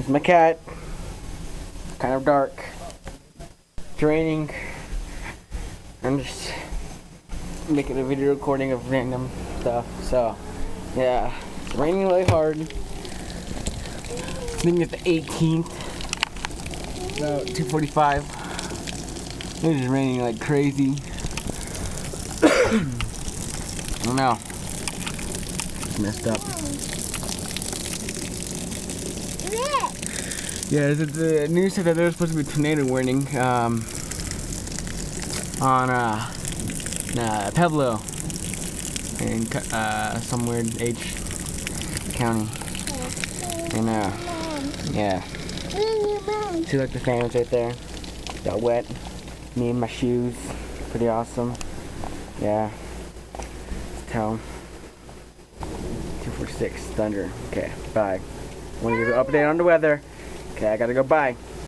Here's my cat. Kind of dark. It's raining. I'm just making a video recording of random stuff. So, yeah, it's raining really hard. I think it's the 18th. About 2:45. It's just raining like crazy. I don't know. It's messed up. Yeah, the news said that there was supposed to be a tornado warning on Pueblo in somewhere in H County. And yeah. See, like the fans right there. Got wet. Me and my shoes. Pretty awesome. Yeah. Tell 246 thunder. Okay, bye. Want to give an update on the weather. Okay, I gotta go. Bye.